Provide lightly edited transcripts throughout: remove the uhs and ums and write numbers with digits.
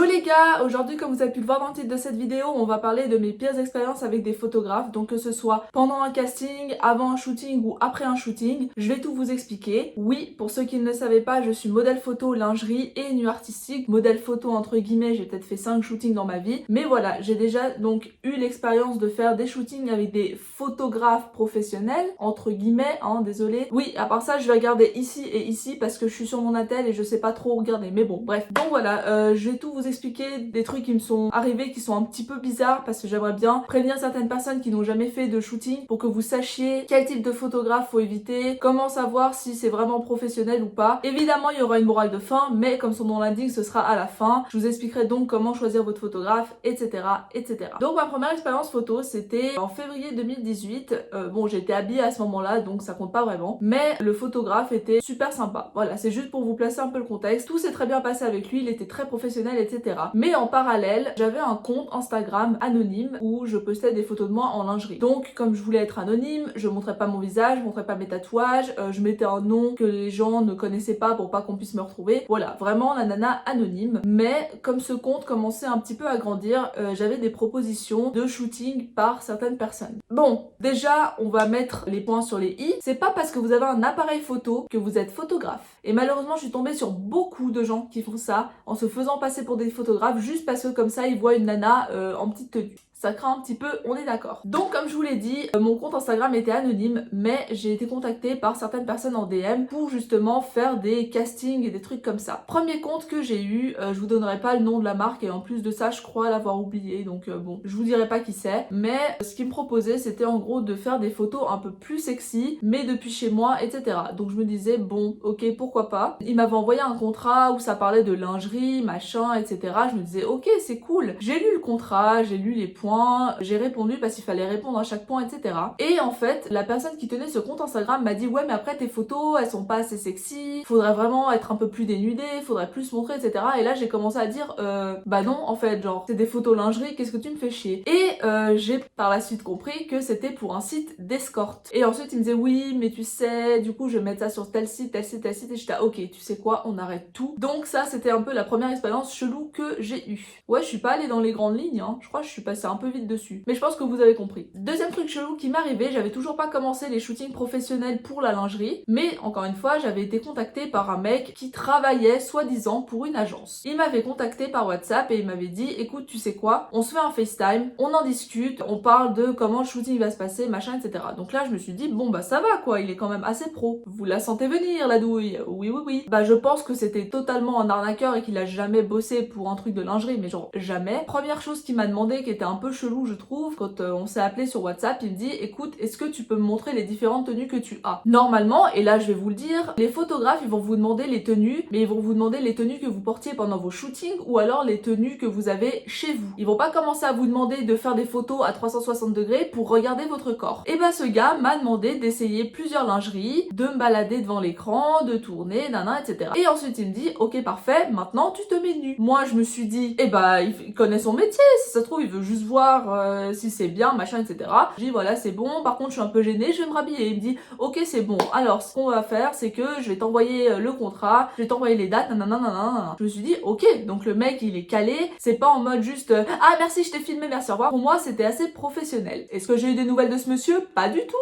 Hello les gars, aujourd'hui comme vous avez pu le voir dans le titre de cette vidéo, on va parler de mes pires expériences avec des photographes, donc que ce soit pendant un casting, avant un shooting ou après un shooting, je vais tout vous expliquer. Oui, pour ceux qui ne le savaient pas, je suis modèle photo, lingerie et nu artistique. Modèle photo entre guillemets, j'ai peut-être fait 5 shootings dans ma vie, mais voilà, j'ai déjà donc eu l'expérience de faire des shootings avec des photographes professionnels, entre guillemets, hein, désolé. Oui, à part ça, je vais regarder ici et ici parce que je suis sur mon attel et je sais pas trop regarder, mais bon, bref. Donc voilà, je vais tout vous expliquer des trucs qui me sont arrivés qui sont un petit peu bizarres parce que j'aimerais bien prévenir certaines personnes qui n'ont jamais fait de shooting pour que vous sachiez quel type de photographe faut éviter, comment savoir si c'est vraiment professionnel ou pas. Évidemment, il y aura une morale de fin, mais comme son nom l'indique, ce sera à la fin. Je vous expliquerai donc comment choisir votre photographe, etc., etc. Donc ma première expérience photo, c'était en février 2018. Bon, j'étais habillée à ce moment-là, donc ça compte pas vraiment, mais le photographe était super sympa. Voilà, c'est juste pour vous placer un peu le contexte. Tout s'est très bien passé avec lui, il était très professionnel, etc. Mais en parallèle, j'avais un compte Instagram anonyme où je postais des photos de moi en lingerie. Donc, comme je voulais être anonyme, je montrais pas mon visage, je montrais pas mes tatouages, je mettais un nom que les gens ne connaissaient pas pour pas qu'on puisse me retrouver. Voilà, vraiment la nana anonyme. Mais comme ce compte commençait un petit peu à grandir, j'avais des propositions de shooting par certaines personnes. Bon, déjà, on va mettre les points sur les i. C'est pas parce que vous avez un appareil photo que vous êtes photographe. Et malheureusement, je suis tombée sur beaucoup de gens qui font ça en se faisant passer pour des photographes juste parce que comme ça, ils voient une nana en petite tenue. Ça craint un petit peu, on est d'accord. Donc comme je vous l'ai dit, mon compte Instagram était anonyme, mais j'ai été contactée par certaines personnes en DM pour justement faire des castings et des trucs comme ça. Premier compte que j'ai eu, je vous donnerai pas le nom de la marque et en plus de ça, je crois l'avoir oublié, donc bon, je vous dirai pas qui c'est. Mais ce qu'il me proposait, c'était en gros de faire des photos un peu plus sexy, mais depuis chez moi, etc. Donc je me disais, bon, ok, pourquoi pas. Il m'avait envoyé un contrat où ça parlait de lingerie, machin, etc. Je me disais, ok, c'est cool. J'ai lu le contrat, j'ai lu les points, j'ai répondu parce qu'il fallait répondre à chaque point, etc. Et en fait, la personne qui tenait ce compte Instagram m'a dit ouais mais après tes photos elles sont pas assez sexy, faudrait vraiment être un peu plus dénudé, faudrait plus se montrer, etc. Et là j'ai commencé à dire bah non en fait genre c'est des photos lingerie, qu'est-ce que tu me fais chier. Et j'ai par la suite compris que c'était pour un site d'escorte. Et ensuite il me disait oui mais tu sais du coup je vais mettre ça sur tel site, tel site, tel site, et j'étais ok tu sais quoi on arrête tout. Donc ça c'était un peu la première expérience chelou que j'ai eue. Ouais je suis pas allée dans les grandes lignes hein. Je crois que je suis passée un peu vite dessus, mais je pense que vous avez compris. Deuxième truc chelou qui m'arrivait, j'avais toujours pas commencé les shootings professionnels pour la lingerie, mais encore une fois j'avais été contactée par un mec qui travaillait soi-disant pour une agence. Il m'avait contacté par WhatsApp et il m'avait dit écoute tu sais quoi, on se fait un FaceTime, on en discute, on parle de comment le shooting va se passer, machin, etc. Donc là je me suis dit bon bah ça va quoi, il est quand même assez pro. Vous la sentez venir la douille? Oui oui oui. Bah je pense que c'était totalement un arnaqueur et qu'il a jamais bossé pour un truc de lingerie, mais genre jamais. Première chose qu'il m'a demandé qui était un peu chelou je trouve, quand on s'est appelé sur WhatsApp, il me dit écoute est-ce que tu peux me montrer les différentes tenues que tu as. Normalement, et là je vais vous le dire, les photographes ils vont vous demander les tenues, mais ils vont vous demander les tenues que vous portiez pendant vos shootings ou alors les tenues que vous avez chez vous. Ils vont pas commencer à vous demander de faire des photos à 360 degrés pour regarder votre corps. Et bah ce gars m'a demandé d'essayer plusieurs lingeries, de me balader devant l'écran, de tourner, nana, etc. Et ensuite il me dit ok parfait, maintenant tu te mets nu. Moi je me suis dit eh bah il connaît son métier, si ça se trouve il veut juste voir si c'est bien, machin, etc. Je dis voilà c'est bon, par contre je suis un peu gênée, je vais me rhabiller. Il me dit ok c'est bon, alors ce qu'on va faire c'est que je vais t'envoyer le contrat, je vais t'envoyer les dates, nanana. Je me suis dit ok, donc le mec il est calé, c'est pas en mode juste ah merci je t'ai filmé, merci au revoir. Pour moi c'était assez professionnel. Est-ce que j'ai eu des nouvelles de ce monsieur? Pas du tout.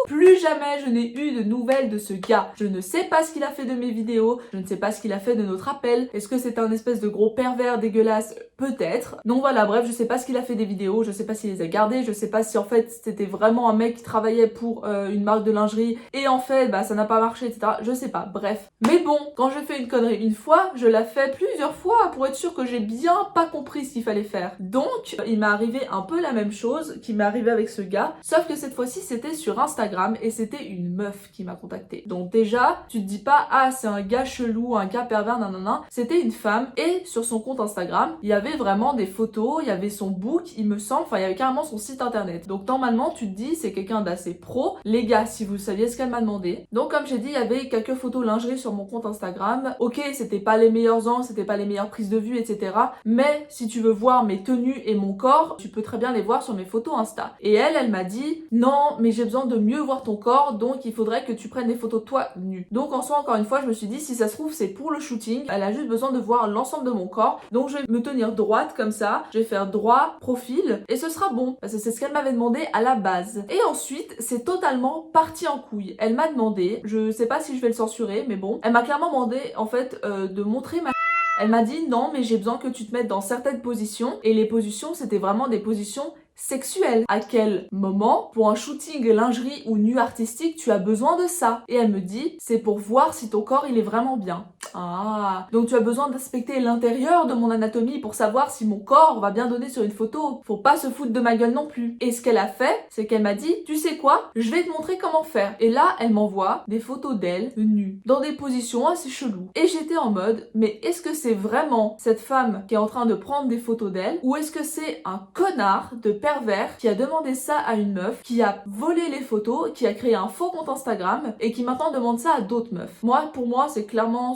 Plus jamais je n'ai eu de nouvelles de ce gars. Je ne sais pas ce qu'il a fait de mes vidéos, je ne sais pas ce qu'il a fait de notre appel. Est-ce que c'est un espèce de gros pervers dégueulasse? Peut-être. Donc voilà, bref, je sais pas ce qu'il a fait des vidéos, je sais pas s'il les a gardées, je sais pas si en fait c'était vraiment un mec qui travaillait pour une marque de lingerie et en fait bah ça n'a pas marché, etc. Je sais pas, bref. Mais bon, quand je fais une connerie une fois, je la fais plusieurs fois pour être sûr que j'ai bien pas compris ce qu'il fallait faire. Donc il m'est arrivé un peu la même chose qui m'est arrivé avec ce gars, sauf que cette fois-ci c'était sur Instagram et c'était une meuf qui m'a contactée. Donc déjà, tu te dis pas ah c'est un gars chelou, un gars pervers, nanana. C'était une femme et sur son compte Instagram, il y avait vraiment des photos, il y avait son book, il me semble, enfin il y avait carrément son site internet. Donc normalement, tu te dis c'est quelqu'un d'assez pro. Les gars, si vous saviez ce qu'elle m'a demandé. Donc comme j'ai dit, il y avait quelques photos lingerie sur mon compte Instagram. Ok, c'était pas les meilleurs angles, c'était pas les meilleures prises de vue, etc. Mais si tu veux voir mes tenues et mon corps, tu peux très bien les voir sur mes photos Insta. Et elle m'a dit non, mais j'ai besoin de mieux voir ton corps, donc il faudrait que tu prennes des photos de toi nu. Donc en soi, encore une fois, je me suis dit, si ça se trouve, c'est pour le shooting, elle a juste besoin de voir l'ensemble de mon corps, donc je vais me tenir droite comme ça, je vais faire droit, profil, et ce sera bon, parce que c'est ce qu'elle m'avait demandé à la base. Et ensuite, c'est totalement parti en couille. Elle m'a demandé, je sais pas si je vais le censurer, mais bon, elle m'a clairement demandé, en fait, de montrer ma... Elle m'a dit, non, mais j'ai besoin que tu te mettes dans certaines positions, et les positions, c'était vraiment des positions sexuelle. À quel moment, pour un shooting lingerie ou nu artistique, tu as besoin de ça? Et elle me dit, c'est pour voir si ton corps il est vraiment bien. Ah, donc tu as besoin d'inspecter l'intérieur de mon anatomie pour savoir si mon corps va bien donner sur une photo. Faut pas se foutre de ma gueule non plus. Et ce qu'elle a fait, c'est qu'elle m'a dit, tu sais quoi? Je vais te montrer comment faire. Et là, elle m'envoie des photos d'elle nue, dans des positions assez cheloues. Et j'étais en mode, mais est-ce que c'est vraiment cette femme qui est en train de prendre des photos d'elle, ou est-ce que c'est un connard de pervers qui a demandé ça à une meuf, qui a volé les photos, qui a créé un faux compte Instagram et qui maintenant demande ça à d'autres meufs? Pour moi, c'est clairement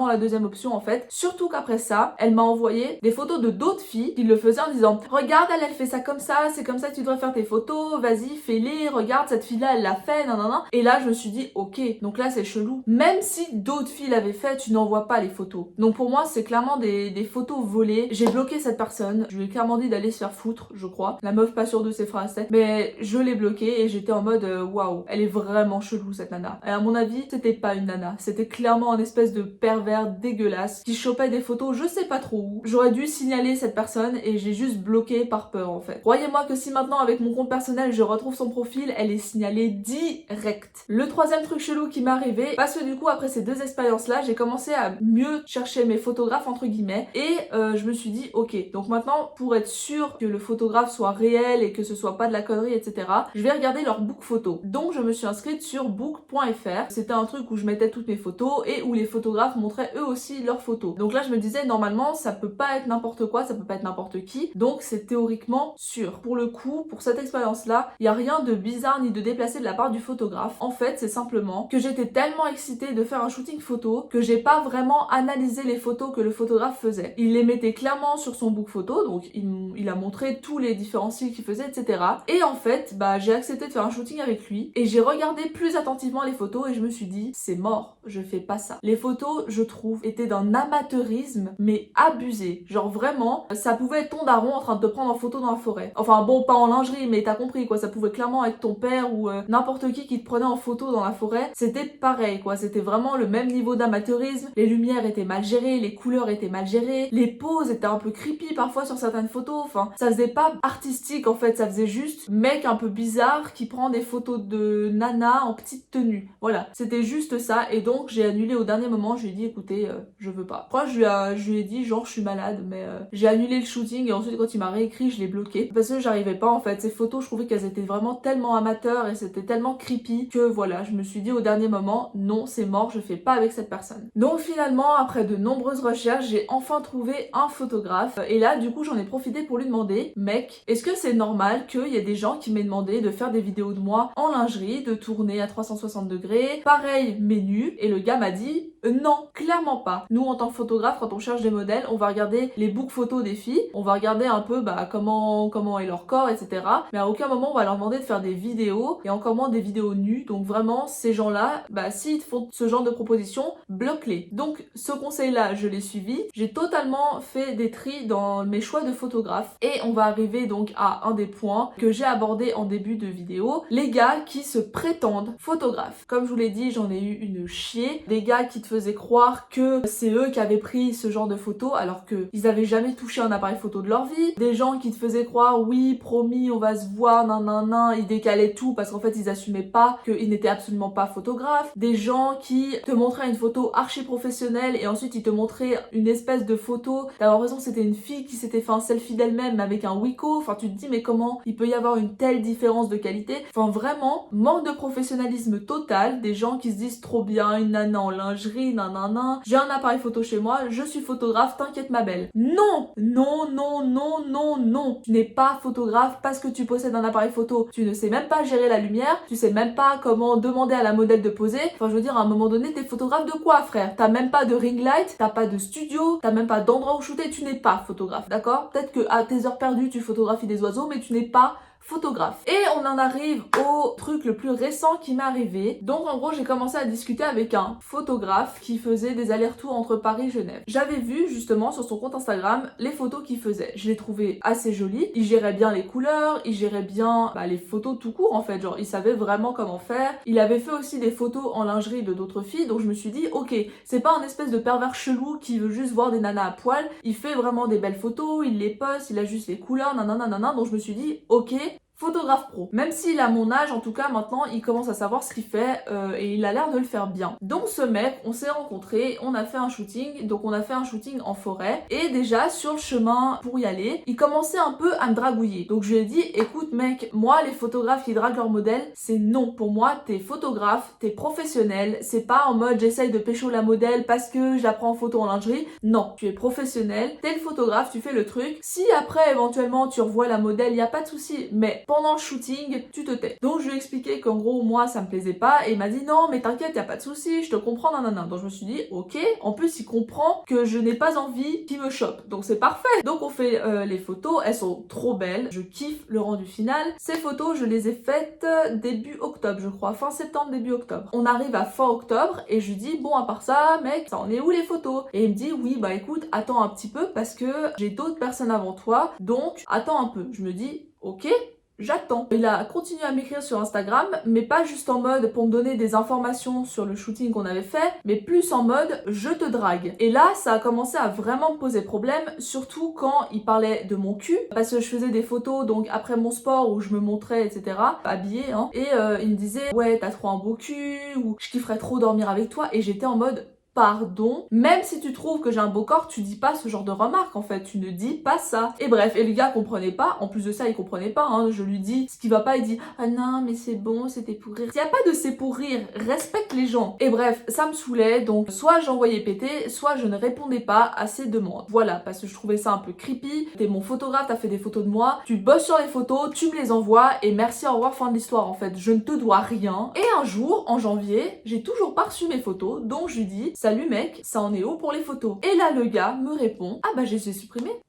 la deuxième option en fait. Surtout qu'après ça, elle m'a envoyé des photos de d'autres filles qui le faisaient en disant, regarde, elle fait ça comme ça, c'est comme ça que tu devrais faire tes photos, vas-y, fais-les, regarde, cette fille-là, elle l'a fait, nanana. Et là, je me suis dit, ok, donc là, c'est chelou. Même si d'autres filles l'avaient fait, tu n'envoies pas les photos. Donc pour moi, c'est clairement des photos volées. J'ai bloqué cette personne. Je lui ai clairement dit d'aller se faire foutre, je crois. La meuf pas sûre de ses phrases, mais je l'ai bloquée et j'étais en mode waouh, elle est vraiment chelou cette nana. Et à mon avis, c'était pas une nana, c'était clairement un espèce de pervers dégueulasse qui chopait des photos je sais pas trop où. J'aurais dû signaler cette personne et j'ai juste bloqué par peur en fait. Croyez-moi que si maintenant avec mon compte personnel je retrouve son profil, elle est signalée direct. Le troisième truc chelou qui m'est arrivé, parce que du coup après ces deux expériences là, j'ai commencé à mieux chercher mes photographes entre guillemets et je me suis dit ok, donc maintenant pour être sûr que le photographe soit réel et que ce soit pas de la connerie, etc. Je vais regarder leur book photo. Donc je me suis inscrite sur book.fr. C'était un truc où je mettais toutes mes photos et où les photographes montraient eux aussi leurs photos. Donc là je me disais normalement ça peut pas être n'importe quoi, ça peut pas être n'importe qui. Donc c'est théoriquement sûr. Pour le coup, pour cette expérience là, il y a rien de bizarre ni de déplacé de la part du photographe. En fait, c'est simplement que j'étais tellement excitée de faire un shooting photo que j'ai pas vraiment analysé les photos que le photographe faisait. Il les mettait clairement sur son book photo, donc il a montré tous les différents styles qu'il faisait, etc. Et en fait, j'ai accepté de faire un shooting avec lui et j'ai regardé plus attentivement les photos et je me suis dit, c'est mort, je fais pas ça. Les photos, je trouve, étaient d'un amateurisme, mais abusé. Genre vraiment, ça pouvait être ton daron en train de te prendre en photo dans la forêt. Enfin bon, pas en lingerie, mais t'as compris quoi, ça pouvait clairement être ton père ou n'importe qui te prenait en photo dans la forêt. C'était pareil quoi, c'était vraiment le même niveau d'amateurisme. Les lumières étaient mal gérées, les couleurs étaient mal gérées, les poses étaient un peu creepy parfois sur certaines photos, enfin, ça faisait pas artistique en fait, ça faisait juste mec un peu bizarre qui prend des photos de nana en petite tenue. Voilà, c'était juste ça et donc j'ai annulé au dernier moment, je lui ai dit écoutez, je veux pas. Après je lui ai dit genre je suis malade mais j'ai annulé le shooting et ensuite quand il m'a réécrit je l'ai bloqué parce que j'arrivais pas en fait. Ces photos je trouvais qu'elles étaient vraiment tellement amateurs et c'était tellement creepy que voilà, je me suis dit au dernier moment non c'est mort, je fais pas avec cette personne. Donc finalement après de nombreuses recherches j'ai enfin trouvé un photographe et là du coup j'en ai profité pour lui demander mec, est-ce que c'est normal qu'il y ait des gens qui m'aient demandé de faire des vidéos de moi en lingerie, de tourner à 360 degrés, pareil mais nu, et le gars m'a dit non, clairement pas. Nous en tant que photographe, quand on cherche des modèles, on va regarder les book photos des filles, on va regarder un peu comment est leur corps, etc. Mais à aucun moment on va leur demander de faire des vidéos, et encore moins des vidéos nues. Donc vraiment, ces gens-là, s'ils font ce genre de propositions, bloque-les. Donc ce conseil-là, je l'ai suivi. J'ai totalement fait des tris dans mes choix de photographe, et on va arriver donc à un des points que j'ai abordé en début de vidéo, les gars qui se prétendent photographes. Comme je vous l'ai dit, j'en ai eu une chier. Des gars qui te faisaient croire que c'est eux qui avaient pris ce genre de photos alors qu'ils avaient jamais touché un appareil photo de leur vie. Des gens qui te faisaient croire oui, promis, on va se voir, nan, ils décalaient tout parce qu'en fait ils assumaient pas qu'ils n'étaient absolument pas photographes. Des gens qui te montraient une photo archi professionnelle et ensuite ils te montraient une espèce de photo. T'as l'impression que c'était une fille qui s'était fait un selfie d'elle-même mais avec un Wiko. Enfin tu te dis mais comment il peut y avoir une telle différence de qualité? Enfin vraiment, manque de professionnalisme total. Des gens qui se disent trop bien, une nana en lingerie, nanana, j'ai un appareil photo chez moi, je suis photographe, t'inquiète ma belle. Non, non, non, non, non, non. Tu n'es pas photographe parce que tu possèdes un appareil photo. Tu ne sais même pas gérer la lumière, tu sais même pas comment demander à la modèle de poser. Enfin je veux dire, à un moment donné, t'es photographe de quoi frère? T'as même pas de ring light, t'as pas de studio, t'as même pas d'endroit où shooter, tu n'es pas photographe, d'accord? Peut-être que à tes heures perdues, tu photographies des oiseaux, mais tu n'es pas photographe. Et on en arrive au truc le plus récent qui m'est arrivé. Donc en gros, j'ai commencé à discuter avec un photographe qui faisait des allers-retours entre Paris et Genève. J'avais vu justement sur son compte Instagram les photos qu'il faisait. Je les trouvais assez jolies. Il gérait bien les couleurs, il gérait bien les photos tout court en fait. Genre, il savait vraiment comment faire. Il avait fait aussi des photos en lingerie de d'autres filles. Donc je me suis dit, ok, c'est pas un espèce de pervers chelou qui veut juste voir des nanas à poil. Il fait vraiment des belles photos, il les poste, il a juste les couleurs, nanana. Donc je me suis dit, ok, photographe pro. Même s'il a mon âge, en tout cas maintenant, il commence à savoir ce qu'il fait et il a l'air de le faire bien. Donc ce mec, on s'est rencontrés, on a fait un shooting, donc on a fait un shooting en forêt et déjà sur le chemin pour y aller, il commençait un peu à me dragouiller. Donc je lui ai dit, écoute mec, moi les photographes qui draguent leur modèle, c'est non. Pour moi, t'es photographe, t'es professionnel, c'est pas en mode j'essaye de pécho la modèle parce que je la prends en photo en lingerie. Non, tu es professionnel, t'es le photographe, tu fais le truc. Si après éventuellement tu revois la modèle, y a pas de souci, mais pendant le shooting, tu te tais. Donc je lui ai expliqué qu'en gros moi ça me plaisait pas et il m'a dit non mais t'inquiète, y a pas de souci, je te comprends, nanana. Donc je me suis dit ok, en plus il comprend que je n'ai pas envie qu'il me chope, donc c'est parfait. Donc on fait les photos, elles sont trop belles, je kiffe le rendu final. Ces photos je les ai faites début octobre je crois, fin septembre début octobre. On arrive à fin octobre et je lui dis bon à part ça mec, ça en est où les photos? Et il me dit oui bah écoute attends un petit peu parce que j'ai d'autres personnes avant toi, donc attends un peu. Je me dis ok, j'attends. Il a continué à m'écrire sur Instagram, mais pas juste en mode pour me donner des informations sur le shooting qu'on avait fait, mais plus en mode je te drague. Et là, ça a commencé à vraiment me poser problème, surtout quand il parlait de mon cul, parce que je faisais des photos donc après mon sport où je me montrais, etc. habillée, hein. Et il me disait ouais t'as trop un beau cul, ou je kifferais trop dormir avec toi, et j'étais en mode pardon, même si tu trouves que j'ai un beau corps, tu dis pas ce genre de remarques en fait, tu ne dis pas ça. Et bref, et le gars comprenait pas, en plus de ça il comprenait pas, hein. Je lui dis ce qui va pas, il dit ah non mais c'est bon, c'était pour rire. S'il y a pas de c'est pour rire, respecte les gens. Et bref, ça me saoulait, donc soit j'envoyais péter, soit je ne répondais pas à ses demandes. Voilà, parce que je trouvais ça un peu creepy. T'es mon photographe, t'as fait des photos de moi, tu bosses sur les photos, tu me les envoies et merci, au revoir, fin de l'histoire en fait. Je ne te dois rien. Et un jour, en janvier, j'ai toujours pas reçu mes photos, donc je lui dis salut mec, ça en est où pour les photos? Et là le gars me répond ah bah je les ai supprimées.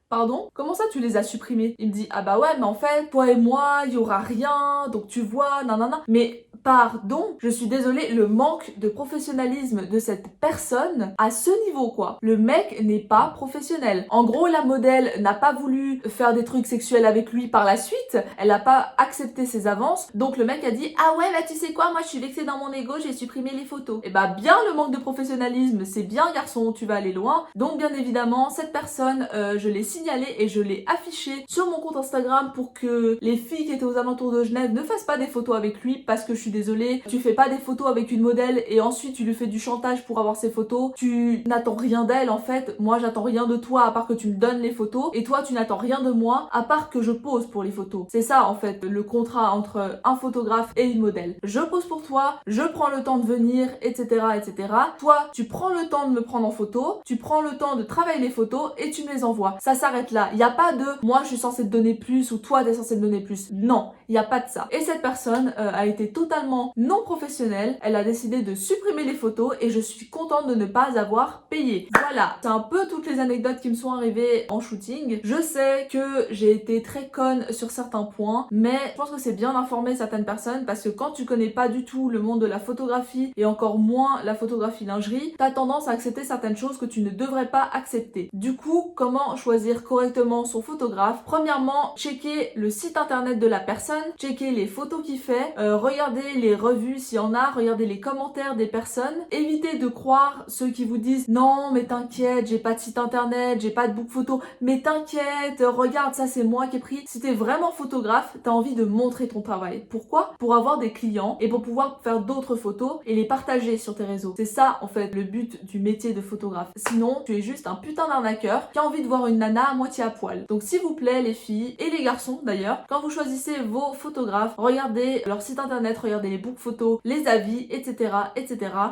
Pardon? Comment ça tu les as supprimées? Il me dit ah bah ouais mais en fait toi et moi il y aura rien donc tu vois nanana. Mais pardon, je suis désolée, le manque de professionnalisme de cette personne à ce niveau quoi. Le mec n'est pas professionnel. En gros la modèle n'a pas voulu faire des trucs sexuels avec lui par la suite, elle a pas accepté ses avances, donc le mec a dit ah ouais bah tu sais quoi, moi je suis vexée dans mon ego, j'ai supprimé les photos. Et bah bien le manque de professionnalisme, c'est bien garçon, tu vas aller loin. Donc bien évidemment cette personne, je l'ai signalé et je l'ai affiché sur mon compte Instagram pour que les filles qui étaient aux alentours de Genève ne fassent pas des photos avec lui, parce que je suis désolée, tu fais pas des photos avec une modèle et ensuite tu lui fais du chantage pour avoir ses photos, tu n'attends rien d'elle en fait. Moi j'attends rien de toi à part que tu me donnes les photos, et toi tu n'attends rien de moi à part que je pose pour les photos. C'est ça en fait le contrat entre un photographe et une modèle. Je pose pour toi, je prends le temps de venir, etc. Toi tu prends le temps de me prendre en photo, tu prends le temps de travailler les photos et tu me les envoies. Ça s'arrête là. Il n'y a pas de moi je suis censée te donner plus ou toi t'es censé te donner plus. Non, il n'y a pas de ça. Et cette personne a été totalement non professionnelle. Elle a décidé de supprimer les photos et je suis contente de ne pas avoir payé. Voilà, c'est un peu toutes les anecdotes qui me sont arrivées en shooting. Je sais que j'ai été très conne sur certains points, mais je pense que c'est bien d'informer certaines personnes, parce que quand tu connais pas du tout le monde de la photographie et encore moins la photographie lingerie, t'as tendance à accepter certaines choses que tu ne devrais pas accepter. Du coup, comment choisir correctement son photographe? Premièrement, checker le site internet de la personne, checker les photos qu'il fait, regarder les revues s'il y en a, regarder les commentaires des personnes. Évitez de croire ceux qui vous disent non mais t'inquiète, j'ai pas de site internet, j'ai pas de book photo, mais t'inquiète, regarde ça c'est moi qui ai pris. Si t'es vraiment photographe, t'as envie de montrer ton travail. Pourquoi? Pour avoir des clients et pour pouvoir faire d'autres photos et les partager sur tes réseaux. C'est ça en fait le but du métier de photographe. Sinon tu es juste un putain d'arnaqueur qui a envie de voir une nana à moitié à poil. Donc s'il vous plaît les filles et les garçons d'ailleurs, quand vous choisissez vos photographes, regardez leur site internet, regardez les book photos, les avis, etc.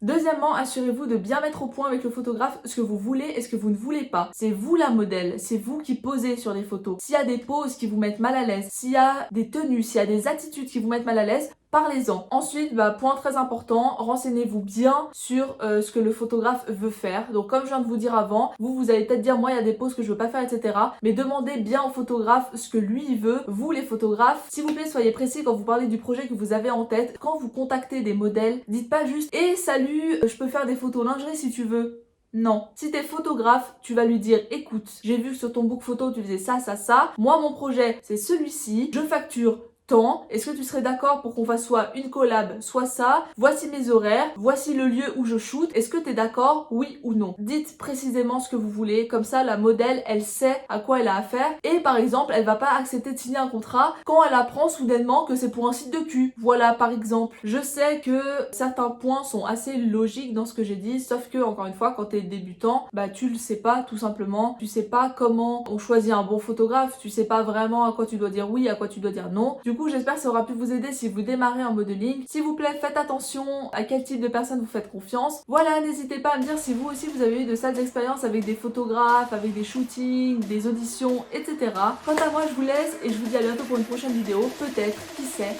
Deuxièmement, assurez-vous de bien mettre au point avec le photographe ce que vous voulez et ce que vous ne voulez pas. C'est vous la modèle, c'est vous qui posez sur les photos. S'il y a des poses qui vous mettent mal à l'aise, s'il y a des tenues, s'il y a des attitudes qui vous mettent mal à l'aise, parlez-en. Ensuite, point très important, renseignez-vous bien sur ce que le photographe veut faire. Donc comme je viens de vous dire avant, vous allez peut-être dire moi il y a des poses que je veux pas faire, etc. Mais demandez bien au photographe ce que lui il veut. Vous les photographes, s'il vous plaît soyez précis quand vous parlez du projet que vous avez en tête. Quand vous contactez des modèles, dites pas juste "Eh salut, je peux faire des photos lingerie si tu veux". Non. Si t'es photographe, tu vas lui dire écoute, j'ai vu que sur ton book photo tu faisais ça, ça, ça. Moi mon projet c'est celui-ci, je facture tant. Est-ce que tu serais d'accord pour qu'on fasse soit une collab, soit ça? Voici mes horaires, voici le lieu où je shoot. Est-ce que t'es d'accord, oui ou non? Dites précisément ce que vous voulez, comme ça la modèle, elle sait à quoi elle a affaire. Et par exemple, elle va pas accepter de signer un contrat quand elle apprend soudainement que c'est pour un site de cul. Voilà, par exemple. Je sais que certains points sont assez logiques dans ce que j'ai dit, sauf que, encore une fois, quand t'es débutant, tu le sais pas, tout simplement. Tu sais pas comment on choisit un bon photographe, tu sais pas vraiment à quoi tu dois dire oui, à quoi tu dois dire non. Du coup, j'espère que ça aura pu vous aider si vous démarrez en modeling. S'il vous plaît, faites attention à quel type de personne vous faites confiance. Voilà, n'hésitez pas à me dire si vous aussi vous avez eu de sales expériences avec des photographes, avec des shootings, des auditions, etc. Quant à moi, je vous laisse et je vous dis à bientôt pour une prochaine vidéo. Peut-être, qui sait,